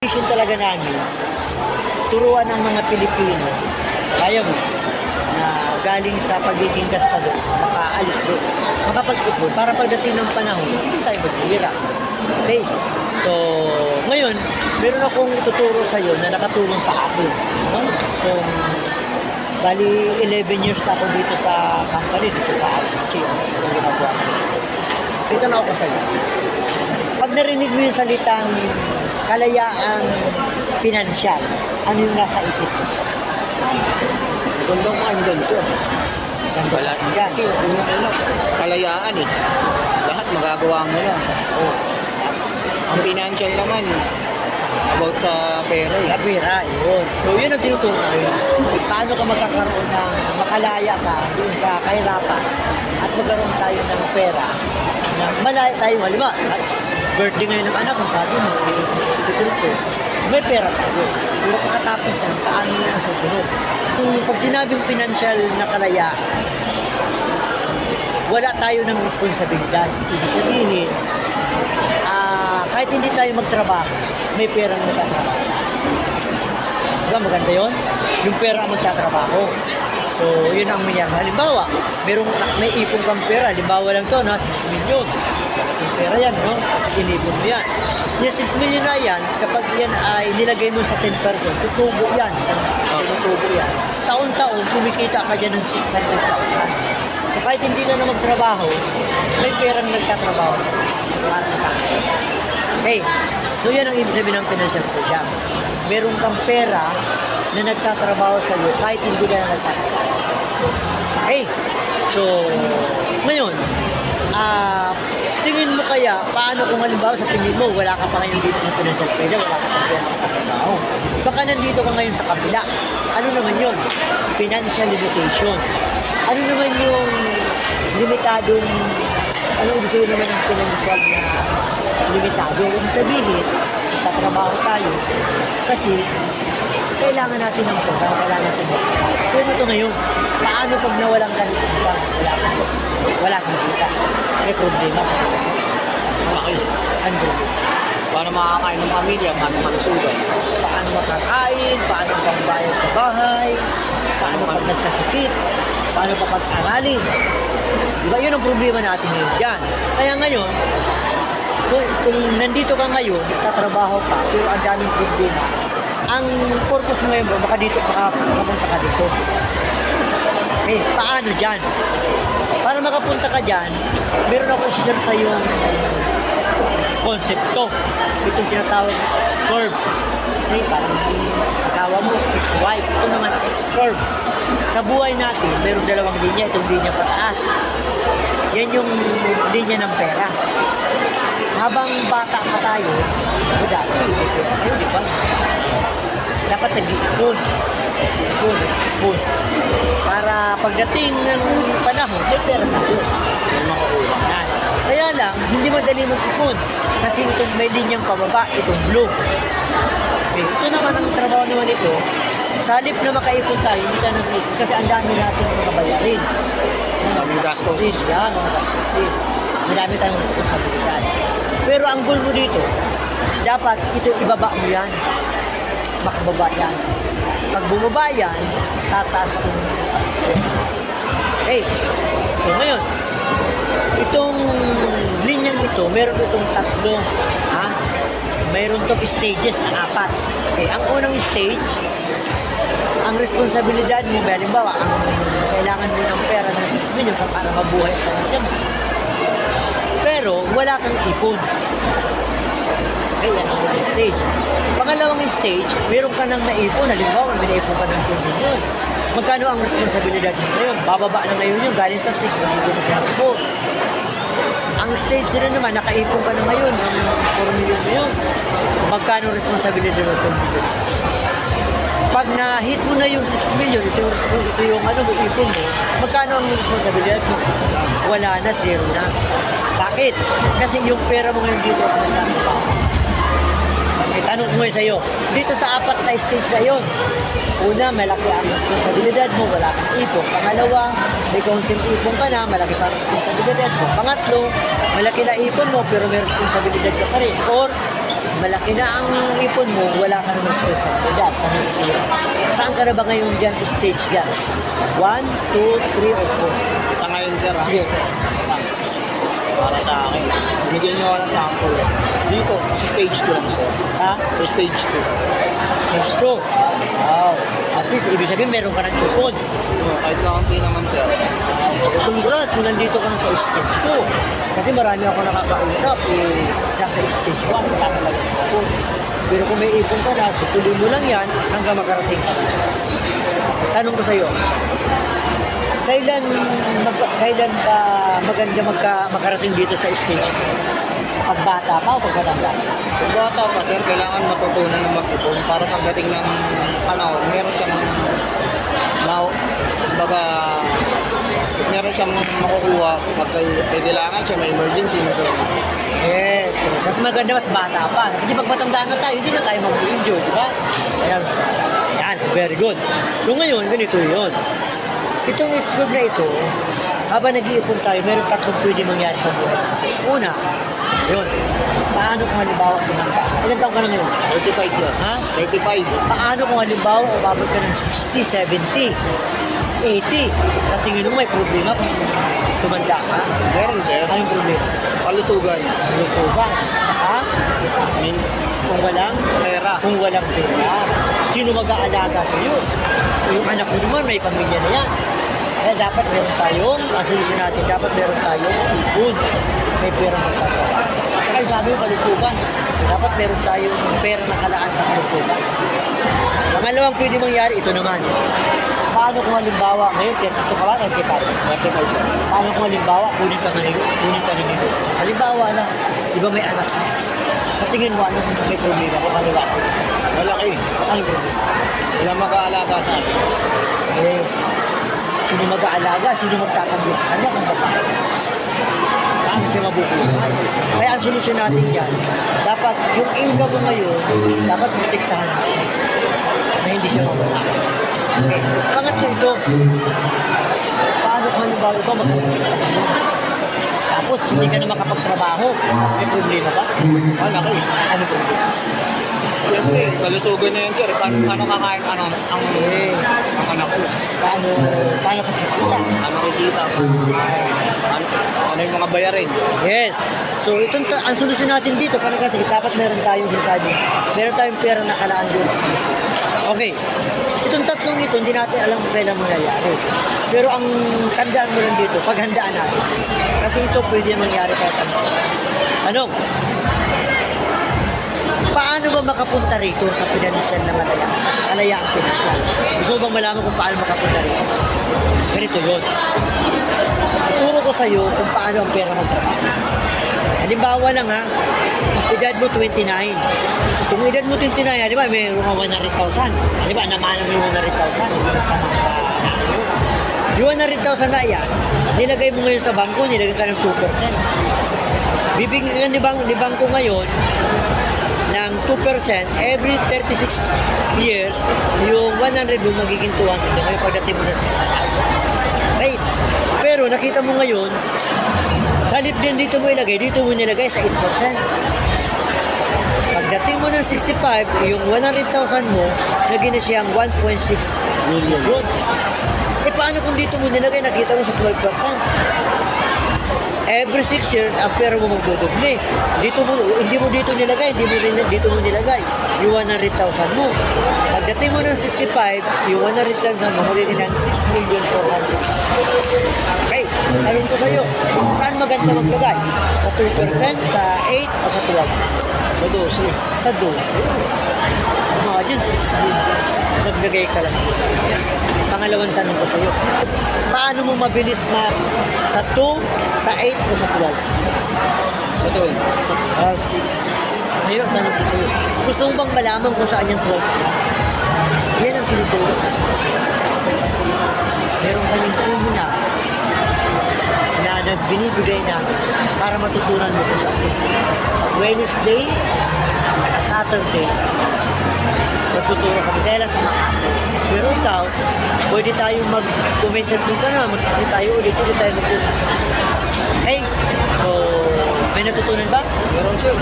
Mission talaga namin, turuan ng mga Pilipino, kaya mo, na galing sa pagiging gastador, makaalis doon, makapag-ipon, para pagdating ng panahon, hindi tayo maghihirap. Okay? So, ngayon, meron akong ituturo sa iyo na nakatulong sa akin. No? Kung bali 11 years na ako dito sa company, dito sa Alchi, yung ginagawa ko. Ito na ako sa iyo. Pag narinig mo yung salitang kalayaang pinansyal, ano yung nasa isip mo? Gandang andun, sir. Wala. Kasi unang-una, kalayaan eh. Lahat magagawa mo na. Oh. Ang financial naman, about sa pera eh. Sa pera, yun. So, yun ang tinuturo namin. Paano ka magkakaroon ng makalaya ka dun sa kahirapan at magkaroon tayo ng pera na malaya tayo. Halimbawa, birthday ngayon ng anak, kung sabi mo, ito, may pera tayo. Pero pagkatapos na, paano na susunod? Pag sinabing financial na kalayaan, wala tayo ng responsibilidad. Ibig sabihin, kahit hindi tayo magtrabaho, may perang magtatrabaho. Diba, maganda yun? Yung pera ang magtatrabaho. So, yun ang mangyari. Halimbawa, may ipong kang pera. Halimbawa lang to, 6 million. Yung pera yan, no? Inipon mo yan. Yung 6 million na yan, kapag yan ay nilagay mo sa 10%, tutubo yan. Tutubo yan. Taon-taon, kumikita ka dyan ng 600,000. So, kahit hindi ka na magtrabaho, may perang nagtatrabaho. Para sa tayo. Okay. So, yan ang ibig sabihin ng financial freedom. Meron kang pera na nagtatrabaho sa iyo kahit hindi ka na nagtatrabaho. Okay. So, ngayon, tingin mo kaya, paano kung halimbawa sa tingin mo, wala ka pa ngayon dito sa financial freedom, wala ka pa ngayon nagtatrabaho. Baka nandito ka ngayon sa kabila. Ano naman yun? Financial limitation. Ano naman yung limitadong, ano ibig sabihin naman ng financial na limitado? Ibig sabihin, tatrabaho tayo kasi kailangan natin ng pera, kailangan natin ng pera. Pero ito ngayon, paano pag nawalang ka nito? Wala kang kita. May problema. Malaki. Ano problema? Paano makakain ng pamilya, paano malusugan? Paano makakain? Paano pagbayad sa bahay? Paano pag nagkasakit? Paano pa pag-aralin? Diba yun ang problema natin ngayon dyan. Kaya ngayon, kung nandito ka ngayon, tatrabaho ka, pero ang daming problema, ang purpose mo ngayon, baka dito, baka makapunta ka dito. Okay, paano dyan? Para makapunta ka dyan, meron ako share sa yung konsepto. Itong tinatawag na X-curve. Okay, parang asawa mo, ex-wife. Ito naman, X-curve. Sa buhay natin, meron dalawang linya. Itong linya pataas. Yan yung linya ng pera. Habang bata pa tayo, dati, ayun, di ba? Dapat nag-ipon. Ipon. Para pagdating ng panahon, may pera tayo. May mga ulang. Kaya lang, hindi madali mag-ipon. Kasi itong may linyang pababa, itong blue. Okay. Ito naman ang trabaho naman ito. Sa halip na makaipon tayo, hindi tayo nag-ipon kasi ang dami natin mga bayarin. Daming gastos. Yan, mga gastos. Marami tayong responsibilidad. Pero ang goal mo dito, dapat ito ibaba mo yan. Makababa yan. Pag bumaba yan, tataas kung okay. So ngayon, itong linyang ito, meron itong tatlo. Mayroon itong stages na 4. Okay, ang unang stage, ang responsibilidad mo, halimbawa, ang kailangan mo ng pera ng 6 million para mabuhay sa kanya mo. Pero wala kang ipon. Okay, yan ang unang stage. Pangalawang stage, meron ka nang naipon. Halimbawa, may naipon ka ng 2 million. Magkano ang responsibilidad mo ngayon? Bababa na ngayon yung galing sa 6, magiging na siya po. Ang stage nila naman, nakaipon ka na ngayon, ng 4 million na yun. Magkano ang responsibilidad mo 2 million? Pag na-hit mo na yung 6 million, ito yung ipon mo, magkano ang responsibilidad mo? Wala na, zero na. Bakit? Kasi yung pera mo ngayon dito, ang pa. Okay, tanong ko ngayon sa'yo, dito sa 4 na stage na yun, una, malaki ang responsibilidad mo, wala kang ipon. Pangalawa, may kaunting ipon ka na, malaki pa ang responsibilidad mo. Pangatlo, malaki na ipon mo, pero may responsibilidad ka pa rin. Or, malaki na ang ipon mo, wala ka naman responsibilidad. Tanong ko sa'yo, saan ka na ba ngayon dyan, stage dyan? 1, 2, 3, or Sa ngayon, sir, 4? Yes, sir. para sa akin, binigyan niyo ako ng sample. Dito, sa stage 2 lang, sir. Ha? Sa stage 2. Stage 2. Wow. At least, ibig sabihin, meron ka ng ipon. Kahit kaunti naman, sir. Congrats kung nandito ka na sa stage 2. Kasi marami ako nakakausap, nasa stage 1, wala talaga ipon. Pero kung may ipon ka na, tuloy mo lang yan hanggang makarating ka. Tanong ko sa'yo, kailan ka maganda makarating dito sa stage? Pagbata pa o pagkatanda? Kung bata pa, sir, kailangan matutunan ng mag-ipon para pagdating ng panahon, meron siyang meron siyang makukuha pag kailangan siya, may emergency na gawin. Yes. Mas maganda, mas bata pa. Kasi pag matanda na tayo, hindi na tayo mag-enjoy, di ba? Ayan, so very good. So ngayon, ganito yun. Itong scope na ito, habang nag-iipon tayo, meron tatlong pwede mangyari sa buhay. Una, yun. Paano kung halimbawa tumanda? Ilan taong ka na ngayon? 35, sir. Ha? 35. Paano kung halimbawa umabot ka ng 60, 70, 80? Sa tingin mo may problema kung tumanda ka? Meron, sir. Anong problema? Kalusugan. Lusugan. Saka, kung walang pera, sino mag-aalaga sa iyo? Yung anak mo naman, may pamilya na yan. Kaya dapat meron tayong, ang solusyon natin, dapat meron tayong ipon. May pera magkakawa. At saka yung sabi yung kalusugan, dapat meron tayong pera na kalaan sa kalusugan. Pangalawang pwede mangyari, ito naman. Paano kung halimbawa, ngayon, 32 ka ba? 35. 35, sir. Paano kung halimbawa, kunin ka ng nilo? Halimbawa na, di ba may anak ka? Sa tingin mo, anong may problema kung kaliwa? Malaki. Anong problema? Wala mag-aalaga sa akin. Eh, sino mag-aalaga? Sino magtatanggol sa kanya kung babae? Paano siya mabubuhay? Kaya ang solusyon natin yan, dapat yung income mo ngayon, dapat protektahan natin na hindi siya mawala. Okay. Pangatlo ito, paano kung halimbawa ito magkasakit ka naman? Tapos hindi ka na makapagtrabaho, may problema ba? Malaki. Ano problema? Siyempre, kalusugan na yan, sir. Paano kakain ang anak ko? Paano ka kikita? Ano kikita? Ano yung mga bayarin? Yes. So, ang solusyon natin dito, paano kasi dapat meron tayong sinasabi, meron tayong pera na kalaan doon. Okay. Itong tatlong ito, hindi natin alam kung kailan mangyayari. Pero ang tandaan mo lang dito, paghandaan natin. Kasi ito pwede mangyari kahit ano. Anong? Paano ba makapunta rito sa pinansyal na kalayaang pinansyal? Gusto mo bang malaman kung paano makapunta rito? Ganito yun. Ituro ko sa'yo kung paano ang pera magtrabaho. Halimbawa lang ha, edad mo 29. Kung edad mo 29, di ba, may 100,000. Di ba, namanang yung 100,000. Sama sa naano. Yung 100,000 na yan, nilagay mo ngayon sa bangko, nilagay ka ng 2%. Bibigyan ni bangko ngayon ng 2%, every 36 years, yung 100 mo magiging 200 na kayo pagdating mo na 65. Okay? Pero nakita mo ngayon, sa halip din dito mo ilagay, dito mo nilagay sa 8%. Pagdating mo ng 65, yung 100,000 mo, naging na siyang 1.6 million. Yun. Eh paano kung dito mo nilagay, nakita mo sa 12%? Every 6 years, ang pera mo magdodoble. Hindi mo dito nilagay, dito mo nilagay. Yung 100,000 mo. Pagdating mo ng 65, yung 100,000 mo, magiging ng 6,400,000. Okay, tanong ko sa'yo, saan maganda maglagay? Sa 2%, sa 8, o sa 12? Sa 12. Sa 12. Imagine, 6 million. Naglagay ka lang. Pangalawang tanong ko sa'yo, paano mo mabilis sa 2, sa 8, o sa 12? Sa 12. Ngayon, tanong ko sa'yo, gusto mo bang malaman kung saan yung 12? Yan ang tinuturo. Meron kaming seminar na nagbinibigay namin para matutunan mo kung saan. Wednesday, at Saturday, magtuturo kami dahil sa Makati. Pero ikaw, pwede tayong kung may cellphone ka na, magsisi tayo ulit tayo magtuturo. Okay? So, may natutunan ba? Meron, sir.